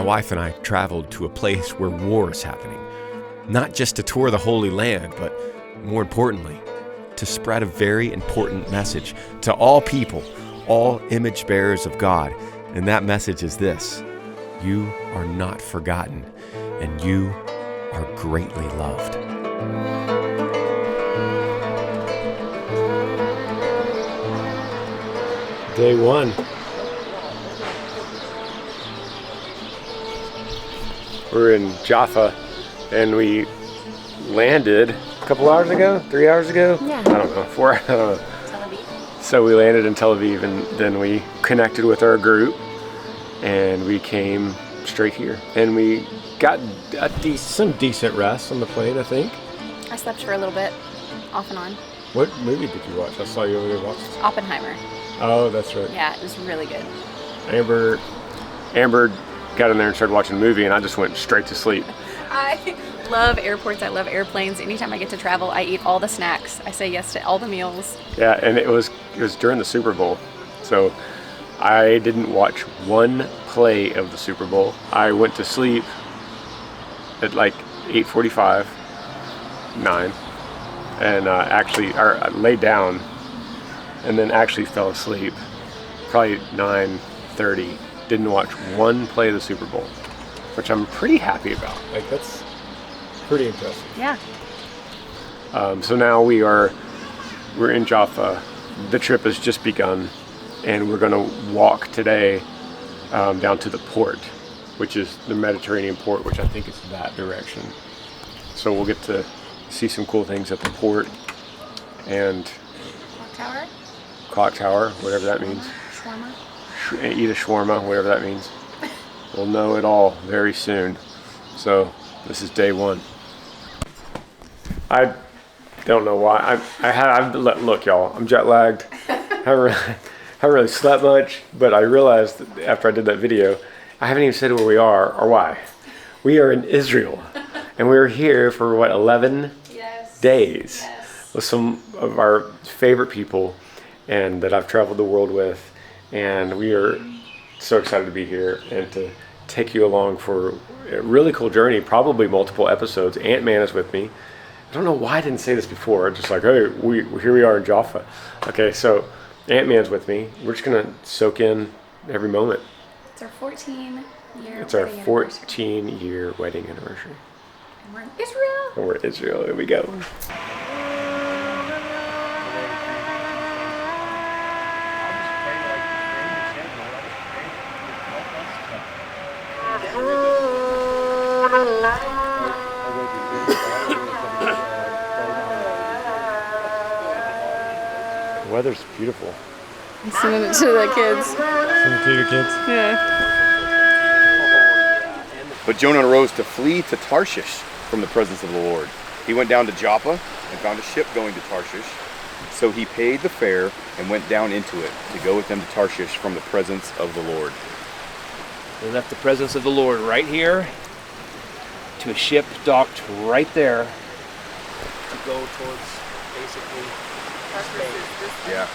wife and I traveled to a place where war is happening, not just to tour the Holy Land, but more importantly, to spread a very important message to all people, all image bearers of God. And that message is this: you are not forgotten, and you are greatly loved. Day one. We're in Jaffa, and we landed a couple hours ago, 3 hours ago? Yeah. I don't know, 4, I don't know. Tel Aviv. So we landed in Tel Aviv, and then we connected with our group, and we came straight here. And we got some decent rest on the plane, I think. I slept for a little bit, off and on. What movie did you watch? I saw you over there watching. Oppenheimer. Oh, that's right. Yeah, it was really good. Amber got in there and started watching a movie, and I just went straight to sleep. I love airports. I love airplanes. Anytime I get to travel, I eat all the snacks. I say yes to all the meals. Yeah, and it was during the Super Bowl, so I didn't watch one play of the Super Bowl. I went to sleep at like 8:45, 9, and I laid down, and then actually fell asleep probably 9:30. Didn't watch one play of the Super Bowl, which I'm pretty happy about. Like, that's pretty impressive. Yeah. So now we're in Jaffa. The trip has just begun, and we're gonna walk today down to the port, which is the Mediterranean port, which I think is that direction. So we'll get to see some cool things at the port and clock tower, whatever that means. Shawarma. Eat a shawarma, whatever that means. We'll know it all very soon. So this is day one. I don't know why. Look, y'all, I'm jet lagged. haven't really slept much, but I realized that after I did that video, I haven't even said where we are or why. We are in Israel, and we're here for 11 days with some of our favorite people and that I've traveled the world with. And we are so excited to be here and to take you along for a really cool journey, probably multiple episodes. Ant-Man is with me. I don't know why I didn't say this before. Just like, hey, here we are in Jaffa. Okay, so Ant-Man's with me. We're just going to soak in every moment. It's our 14-year It's our 14-year wedding anniversary. And we're in Israel. And we're in Israel. Here we go. The weather's beautiful. I'm sending it to the kids. Send it to your kids? Yeah. But Jonah arose to flee to Tarshish from the presence of the Lord. He went down to Jaffa and found a ship going to Tarshish. So he paid the fare and went down into it to go with them to Tarshish from the presence of the Lord. They left the presence of the Lord right here to a ship docked right there to go towards basically Spain. Yeah.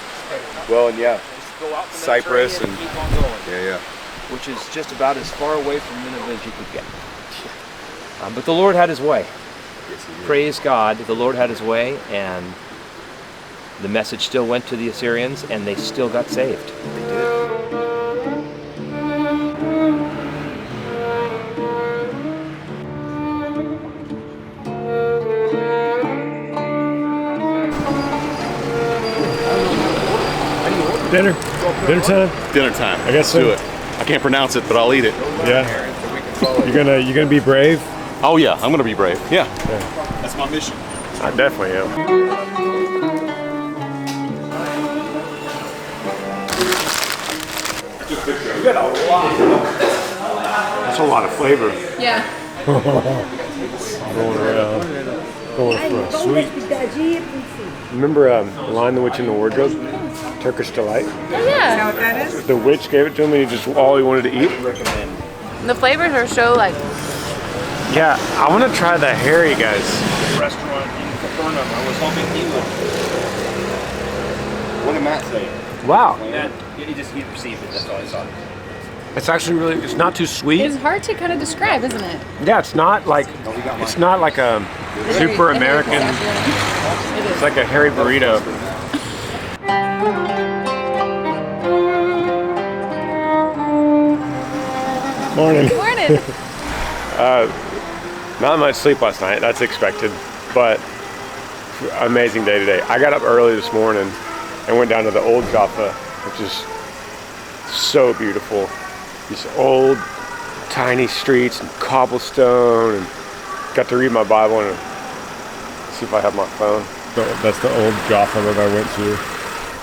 Well, and yeah, Just go out the Cyprus Mediterranean and keep on going. yeah. Which is just about as far away from Nineveh as you could get. But the Lord had his way. Yes, he did. Praise God, the Lord had his way, and the message still went to the Assyrians, and they still got saved. They did. Dinner time. Dinner time. I guess Let's so. do it. I can't pronounce it, but I'll eat it. Yeah. You're gonna be brave? Oh yeah, I'm gonna be brave. Yeah. That's my mission. I definitely am. You got a lot. That's a lot of flavor. Yeah. Going around, going for a sweet. Remember Lion, the Witch, and the Wardrobe? Turkish Delight? Oh, yeah. The witch gave it to him, and he just all he wanted to eat. The flavors are so like. Yeah, I want to try the hairy guys. Restaurant in Capernaum. I was hoping he would. What did Matt say? Wow. He received it. That's all I saw. It's actually really, it's not too sweet. It's hard to kind of describe, isn't it? Yeah, it's not like a super American, it's like a hairy burrito. Morning. Morning. Not much sleep last night, that's expected, but amazing day today. I got up early this morning and went down to the old Jaffa, which is so beautiful. These old, tiny streets and cobblestone, and got to read my Bible and see if I have my phone. That's the old Jaffa that I went to.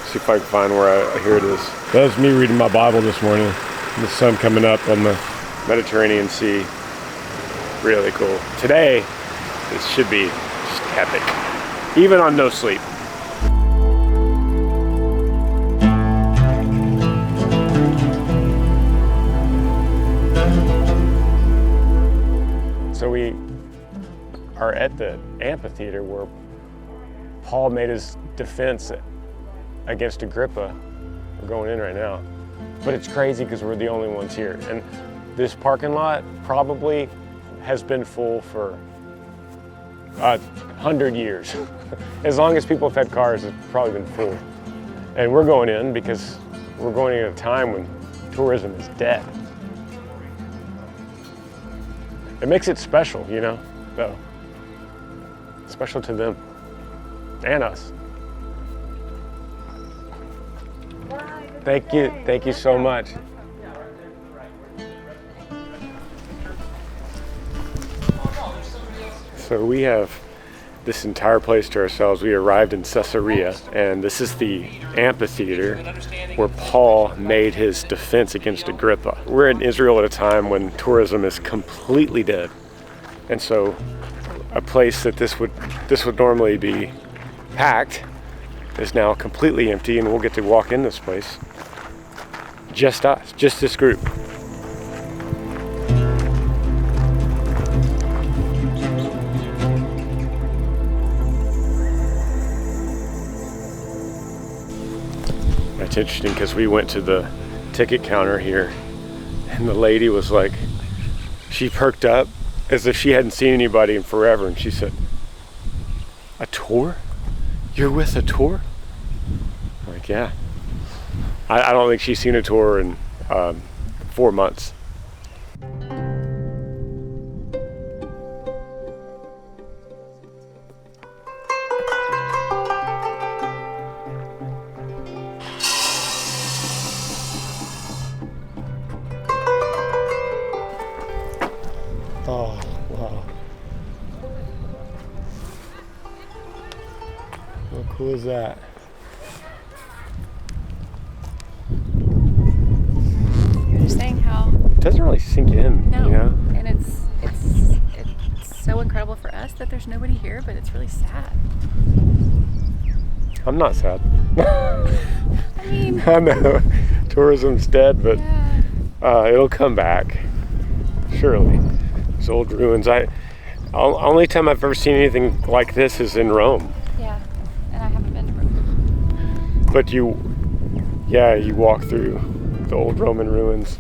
See if I can find where here it is. That was me reading my Bible this morning. The sun coming up on the Mediterranean Sea. Really cool. Today, it should be just epic. Even on no sleep. So we are at the Amphitheater where Paul made his defense against Agrippa. We're going in right now. But it's crazy because we're the only ones here. And this parking lot probably has been full for 100 years. As long as people have had cars, it's probably been full. And we're going in because we're going in at a time when tourism is dead. It makes it special, you know, though. Special to them and us. Thank you so much. So we have this entire place to ourselves. We arrived in Caesarea, and this is the amphitheater where Paul made his defense against Agrippa. We're in Israel at a time when tourism is completely dead. And so a place that this would normally be packed is now completely empty, and we'll get to walk in this place. Just us, just this group. It's interesting because we went to the ticket counter here and the lady was like, she perked up as if she hadn't seen anybody in forever, and she said, "A tour? You're with a tour?" I'm like, yeah. I don't think she's seen a tour in 4 months. Oh, wow. How cool is that? You're saying how It doesn't really sink in, no, you know? and it's so incredible for us that there's nobody here, but it's really sad. I'm not sad. I mean, I know tourism's dead, but yeah. It'll come back, surely. These old ruins. Only time I've ever seen anything like this is in Rome. Yeah, and I haven't been to Rome. But you walk through the old Roman ruins.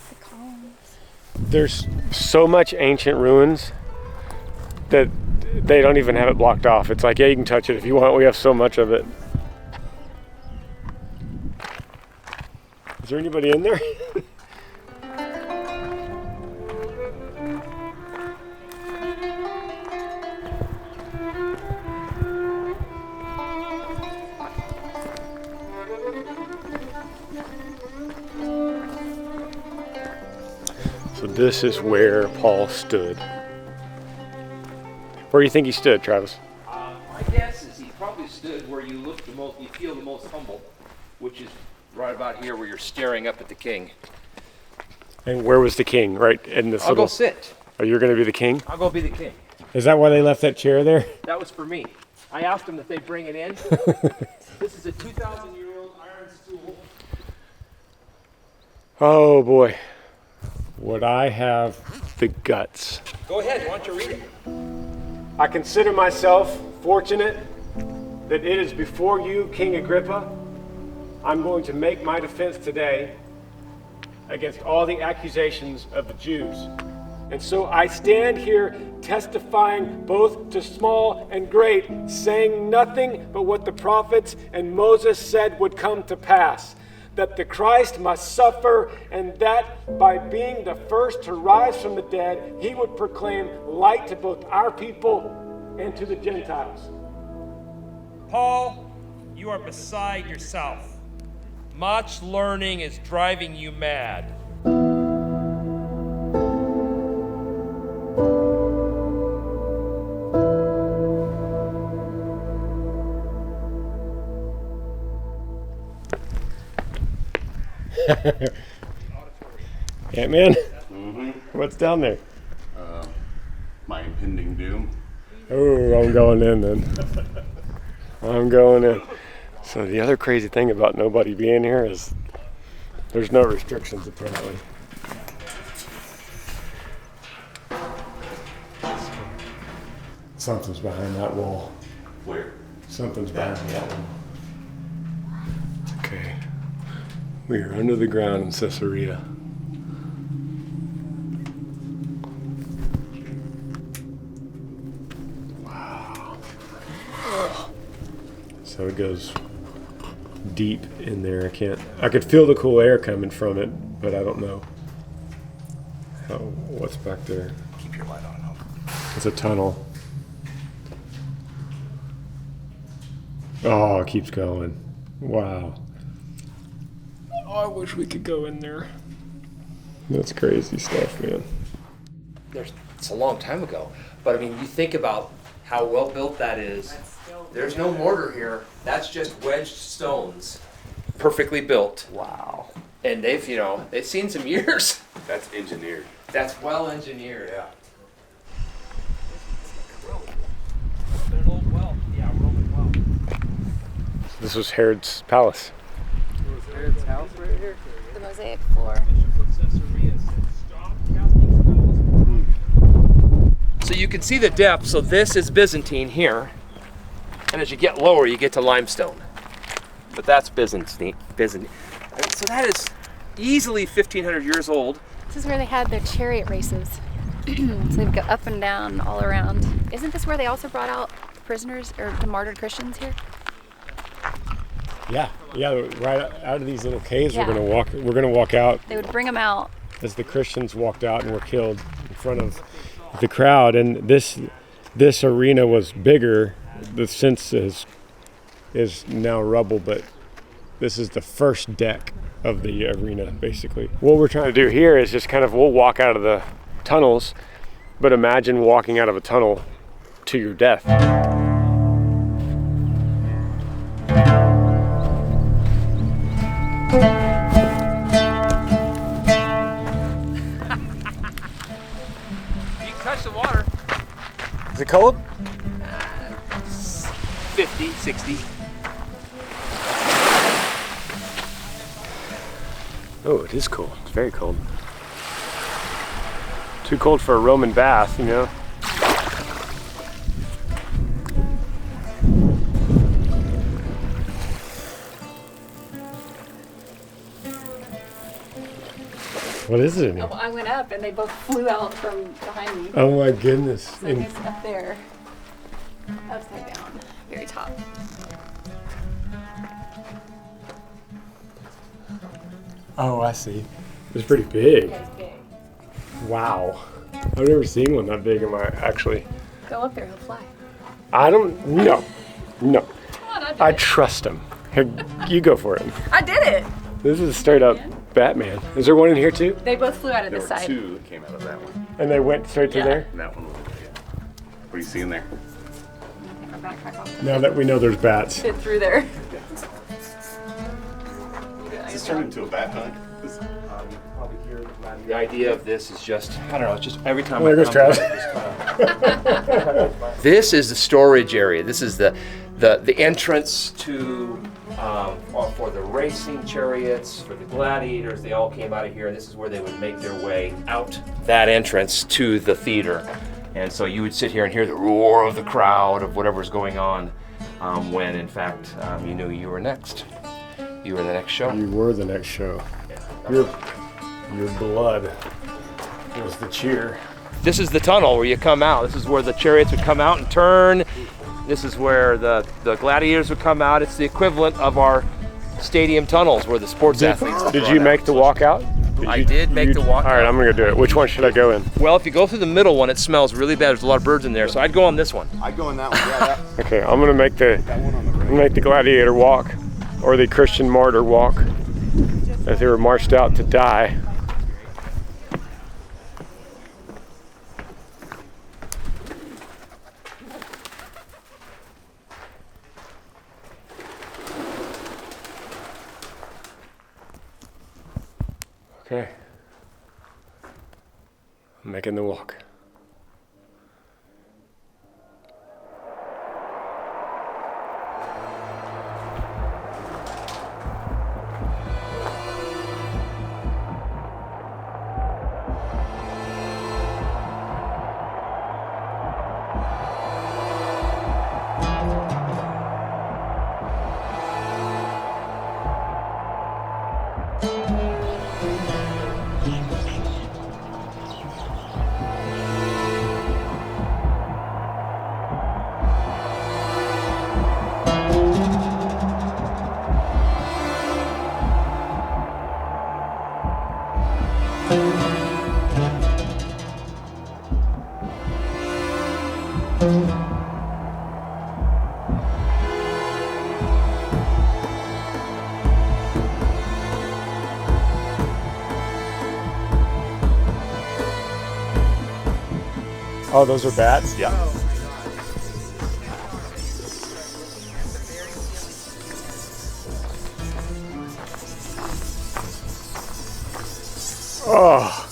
The columns. There's so much ancient ruins that they don't even have it blocked off. It's like, yeah, you can touch it if you want. We have so much of it. Is there anybody in there? So this is where Paul stood. Where do you think he stood, Travis? My guess is he probably stood where you feel the most humble, which is right about here where you're staring up at the king. And where was the king? Right in this I'll little... go sit. Oh, you're going to be the king? I'll go be the king. Is that why they left that chair there? That was for me. I asked them if they'd bring it in. This is a 2,000-year-old iron stool. Oh boy. Would I have the guts? Go ahead, why don't you read it? I consider myself fortunate that it is before you, King Agrippa, I'm going to make my defense today against all the accusations of the Jews. And so I stand here testifying both to small and great, saying nothing but what the prophets and Moses said would come to pass, that the Christ must suffer, and that by being the first to rise from the dead, he would proclaim light to both our people and to the Gentiles. Paul, you are beside yourself. Much learning is driving you mad. Ant-Man? What's down there? My impending doom. Oh, I'm going in then. I'm going in. So the other crazy thing about nobody being here is there's no restrictions apparently. Something's behind that wall. Where? Something's behind that wall. Okay. We are under the ground in Caesarea. Wow. So it goes deep in there. I could feel the cool air coming from it, but I don't know what's back there. Keep your light on. It's a tunnel. Oh, it keeps going. Wow. Oh, I wish we could go in there. That's crazy stuff, man. It's a long time ago, but I mean, you think about how well built that is. There's no mortar here. That's just wedged stones, perfectly built. Wow. And they've seen some years. That's engineered. That's well engineered. Yeah. An old well. Yeah, Roman well. This was Herod's Palace. Herod's house right here. The mosaic floor. So you can see the depth. So this is Byzantine here. And as you get lower, you get to limestone. But that's Byzantine. So that is easily 1,500 years old. This is where they had their chariot races. So they'd go up and down all around. Isn't this where they also brought out prisoners or the martyred Christians here? Yeah, right out of these little caves. Yeah. We're gonna walk out They would bring them out. as the Christians walked out and were killed in front of the crowd. And this arena was bigger. The sense is now rubble, but this is the first deck of the arena, basically. What we're trying to do here is just we'll walk out of the tunnels, but imagine walking out of a tunnel to your death. You can touch the water. Is it cold? 50, 60. Oh, it is cold. It's very cold. Too cold for a Roman bath, you know? What is it in here? Oh, I went up and they both flew out from behind me. Oh my goodness. So it's up there, upside down, very top. Oh, I see. It's pretty big. It's big. Wow. I've never seen one that big in my, actually. Go up there, he'll fly. I don't, no. Come on, I did I it. trust him. Here, you go for it. I did it. This is straight up Batman. Is there one in here too? They both flew out of There this were side. two that came out of that one. And they went straight to Yeah. there? And that one was, yeah. What are you seeing there? Take my backpack off. Now that we know there's bats. Fit through there. Is this turned into a bat hunt? The idea of this is just, I don't know, it's just every time There I goes come Travis. This is the storage area. This is the entrance to for the racing chariots, for the gladiators. They all came out of here, and this is where they would make their way out that entrance to the theater. And so you would sit here and hear the roar of the crowd of whatever's going on when, in fact, you knew you were next. You were the next show. You were the next show. Your blood was the cheer. This is the tunnel where you come out. This is where the chariots would come out and turn. This is where the gladiators would come out. It's the equivalent of our stadium tunnels where the sports athletes. Did you make the walk out? I did make the walk All right, out. I'm gonna do it. Which one should I go in? Well, if you go through the middle one, it smells really bad. There's a lot of birds in there, so I'd go on this one. I go in that one. Yeah, Okay, I'm gonna make the one on the right. make the gladiator walk, or the Christian martyr walk, as they were marched out to die. Okay. I'm making the walk. Oh, those are bats? Yeah. Oh.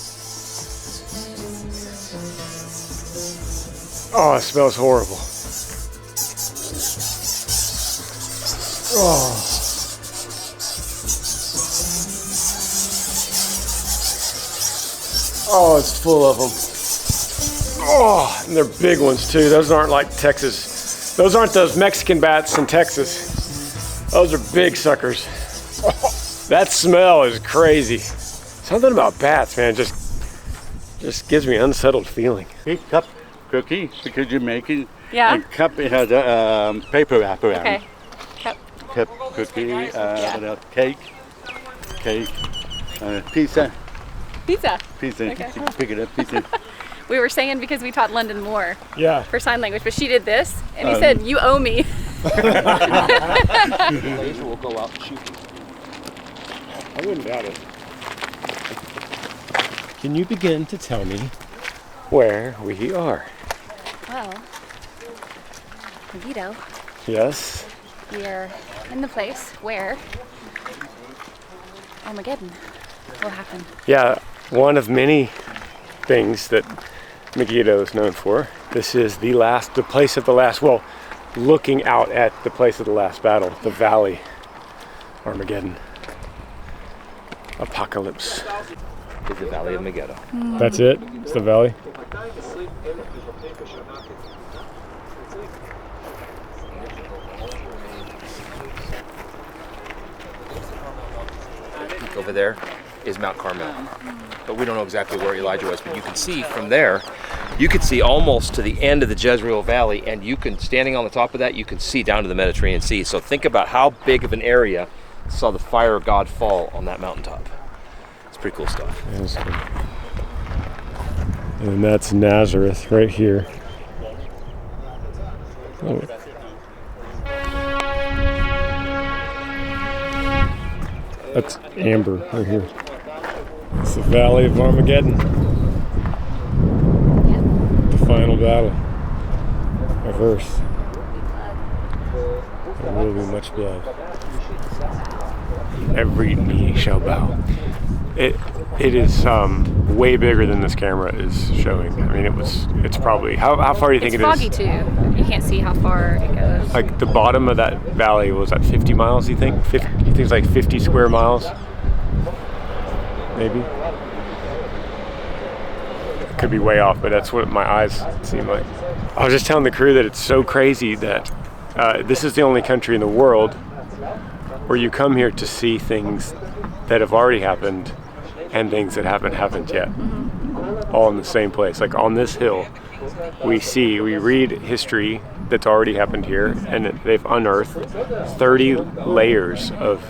Oh, it smells horrible. Oh. Oh, it's full of them. Oh, and they're big ones too. Those aren't like Texas. Those aren't those Mexican bats in Texas. Those are big suckers. Oh, that smell is crazy. Something about bats, man, just gives me an unsettled feeling. Big cup cookie because you're making. Yeah. And cup it has a paper wrap around. Okay. Cup. Cup cookie, cake, pizza. Pizza. Pizza. Okay. You can pick it up. Pizza. We were saying because we taught London more Yeah. for sign language, but she did this, and he said, "You owe me." The laser will go out and shoot you. I wouldn't doubt it. Can you begin to tell me where we are? Well, Vito, Yes. we are in the place where Armageddon will happen. Yeah, one of many things that Megiddo is known for. This is the place of the last, well, looking out at the place of the last battle, the valley, Armageddon, apocalypse. Is the Valley of Megiddo. That's it? It's the valley? Peak over there is Mount Carmel. But we don't know exactly where Elijah was, but you can see from there, you could see almost to the end of the Jezreel Valley, and you can, standing on the top of that, you can see down to the Mediterranean Sea. So think about how big of an area saw the fire of God fall on that mountaintop. It's pretty cool stuff. And that's Nazareth right here. Oh. That's Amber right here. It's the Valley of Armageddon. The final battle of Earth. There will be much blood. Every knee shall bow. It is way bigger than this camera is showing. I mean, it's probably, how far do you think It's it is? foggy too. You can't see how far it goes. Like the bottom of that valley was at 50 miles, you think? You think it's like 50 square miles? Maybe? Could be way off, but that's what my eyes seem like. I was just telling the crew that it's so crazy that this is the only country in the world where you come here to see things that have already happened and things that haven't happened yet, all in the same place. Like on this hill, we read history that's already happened here, and they've unearthed 30 layers of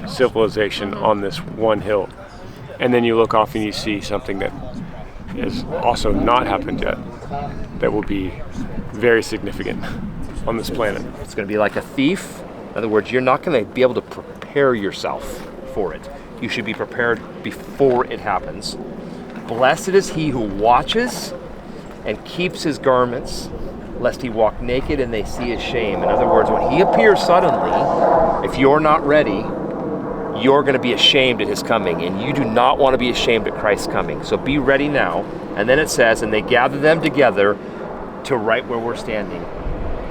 civilization on this one hill. And then you look off and you see something that has also not happened yet that will be very significant on this planet. It's going to be like a thief. In other words, you're not going to be able to prepare yourself for it. You should be prepared before it happens. Blessed is he who watches and keeps his garments, lest he walk naked and they see his shame. In other words, when he appears suddenly, if you're not ready, you're going to be ashamed at his coming, and you do not want to be ashamed at Christ's coming. So be ready now. And then it says, and they gather them together to right where we're standing,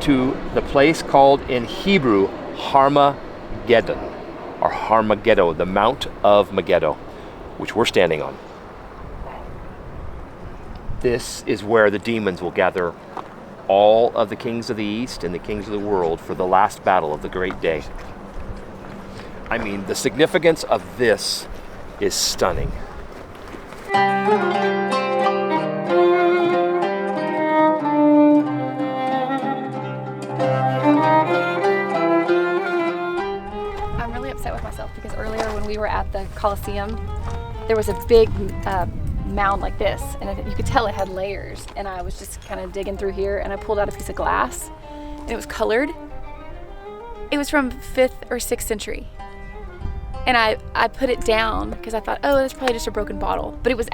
to the place called in Hebrew Armageddon, or Armageddon, the Mount of Megiddo, which we're standing on. This is where the demons will gather all of the kings of the East and the kings of the world for the last battle of the great day. I mean, the significance of this is stunning. I'm really upset with myself because earlier when we were at the Coliseum, there was a big mound like this, and you could tell it had layers, and I was just kind of digging through here, and I pulled out a piece of glass, and it was colored. It was from 5th or 6th century. And I put it down because I thought, oh, that's probably just a broken bottle. But it was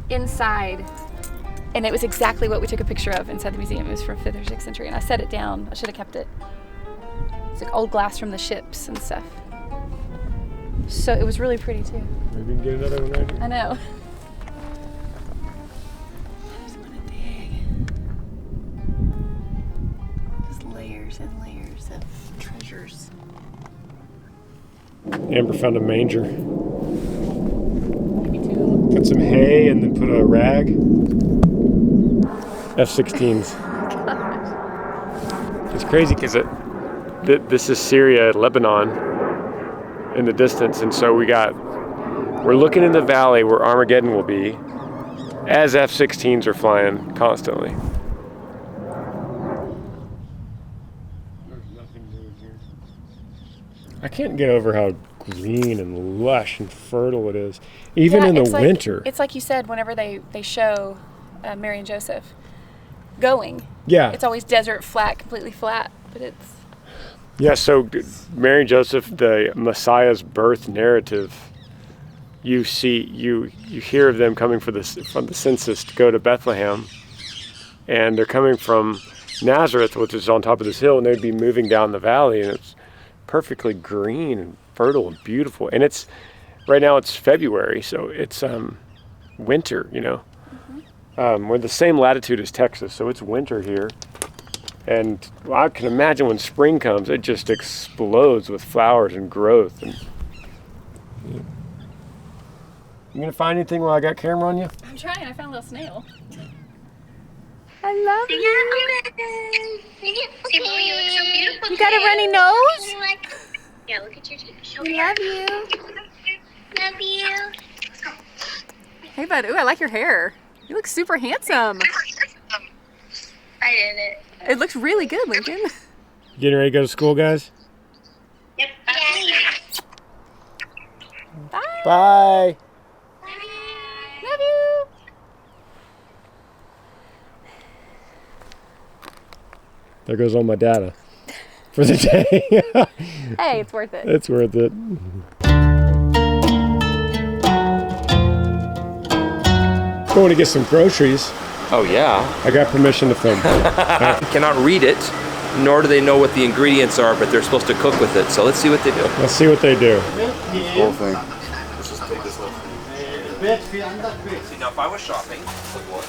inside, and it was exactly what we took a picture of inside the museum. It was from 5th or 6th century, and I set it down. I should have kept it. It's like old glass from the ships and stuff. So it was really pretty too. Maybe we can get another one right here. I know. I just want to dig. Just layers and layers of treasures. Amber found a manger. Me too. Put some hay and then put a rag. F-16s. It's crazy because this is Syria, Lebanon in the distance, and so we're looking in the valley where Armageddon will be as F-16s are flying constantly. I can't get over how green and lush and fertile it is, even in the winter. It's like you said, whenever they show Mary and Joseph going, Yeah. it's always desert, flat, completely flat, but it's... Yeah, so Mary and Joseph, the Messiah's birth narrative, you hear of them coming from the census to go to Bethlehem, and they're coming from Nazareth, which is on top of this hill, and they'd be moving down the valley, and it's perfectly green and fertile and beautiful. And it's right now it's February, so it's winter, you know. We're the same latitude as Texas, so it's winter here. And I can imagine when spring comes, it just explodes with flowers and growth. And you gonna find anything while I got camera on you? I'm trying. I found a little snail. I love you. You got a runny nose? Yeah, look at your teeth. We love you. Love you. Hey, bud. Ooh, I like your hair. You look super handsome. I did it. It looks really good, Lincoln. You getting ready to go to school, guys? Yep. Bye. Bye. Love you. There goes all my data for the day. Hey, it's worth it. It's worth it. Going to get some groceries. Oh yeah. I got permission to film. You cannot read it, nor do they know what the ingredients are, but they're supposed to cook with it. So let's see what they do. Let's see what they do. Whole thing. Let's just take this little See, now if I was shopping,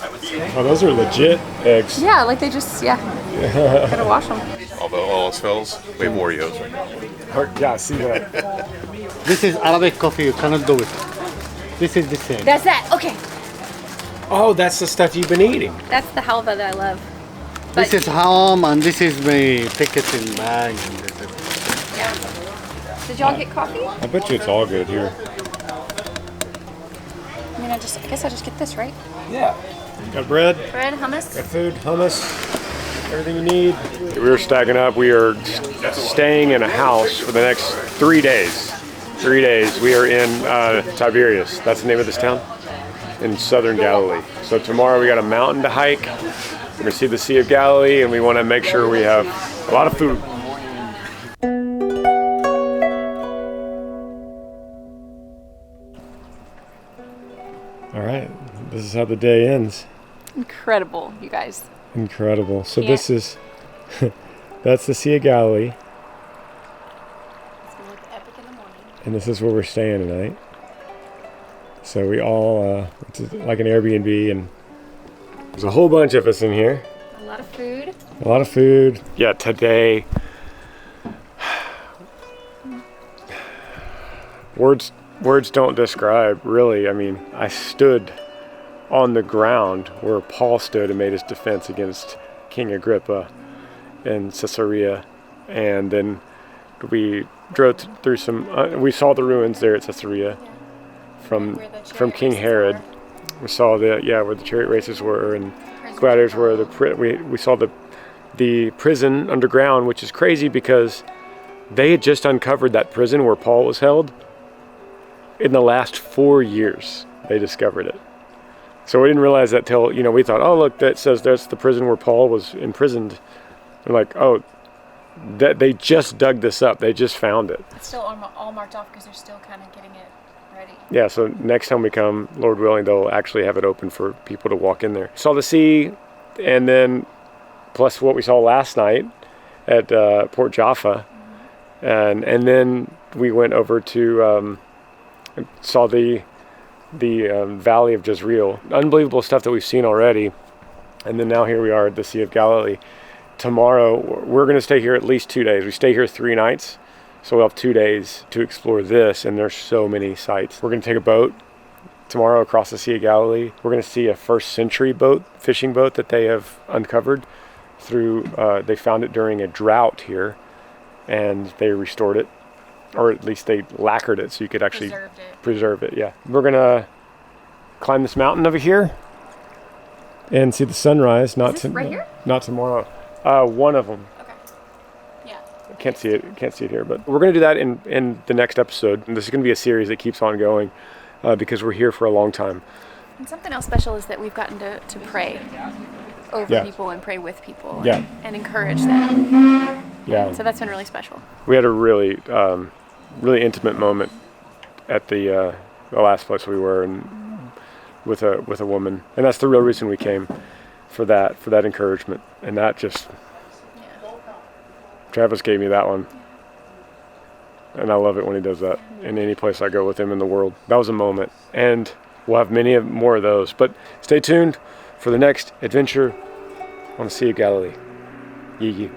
I would say... Oh, those are legit eggs. Yeah, like they just, gotta wash them. Although all else fails, we have Oreos right now. Yeah, I see that. This is Arabic coffee, you cannot do it. This is the same. That's that. Okay. Oh, that's the stuff you've been eating. That's the halva that I love. This is ham and this is my pickles in bag. And this is... Yeah. Did y'all get coffee? I bet you it's all good here. I mean, I guess I just get this, right? Yeah. Got bread, Bread, hummus. got food, hummus, everything you need. We were stacking up. We are staying in a house for the next 3 days. 3 days. We are in Tiberias. That's the name of this town in southern Galilee. So tomorrow we got a mountain to hike. We're gonna see the Sea of Galilee, and we want to make sure we have a lot of food. All right, this is how the day ends. Incredible, you guys. Incredible. So Yeah. this is, that's the Sea of Galilee, It's gonna look epic in the morning. and this is where we're staying tonight. So we all, it's like an Airbnb, and there's a whole bunch of us in here. A lot of food. A lot of food. Yeah, today, words don't describe, really. I mean, I stood on the ground where Paul stood and made his defense against King Agrippa in Caesarea, and then we drove through some. We saw the ruins there at Caesarea from King Herod. We saw where the chariot races were and gladiators were. We saw the prison underground, which is crazy because they had just uncovered that prison where Paul was held. In the last 4 years, they discovered it. So we didn't realize that till, we thought, oh, look, that says that's the prison where Paul was imprisoned. We're like, oh, they just dug this up. They just found it. It's still all marked off because they're still kind of getting it ready. Yeah, so next time we come, Lord willing, they'll actually have it open for people to walk in there. Saw the sea, and then plus what we saw last night at Port Jaffa. And then we went over to, saw the Valley of Jezreel. Unbelievable stuff that we've seen already. And then now here we are at the Sea of Galilee. Tomorrow, we're going to stay here at least 2 days. We stay here 3 nights, so we'll have 2 days to explore this, and there's so many sites. We're going to take a boat tomorrow across the Sea of Galilee. We're going to see a first century fishing boat that they have uncovered through, they found it during a drought here, and they restored it. Or at least they lacquered it so you could actually preserve it. Yeah. We're gonna climb this mountain over here and see the sunrise. Is this right here? Not tomorrow. One of them. Okay. Yeah. Can't see it here, but we're gonna do that in the next episode. And this is gonna be a series that keeps on going because we're here for a long time. And something else special is that we've gotten to pray over people and pray with people and encourage them. Yeah. So that's been really special. We had a really intimate moment at the last place we were, and with a woman, and that's the real reason we came, for that encouragement, and that just Travis gave me that one, and I love it when he does that in any place I go with him in the world. That was a moment, and we'll have many more of those. But stay tuned for the next adventure on the Sea of Galilee. Yee.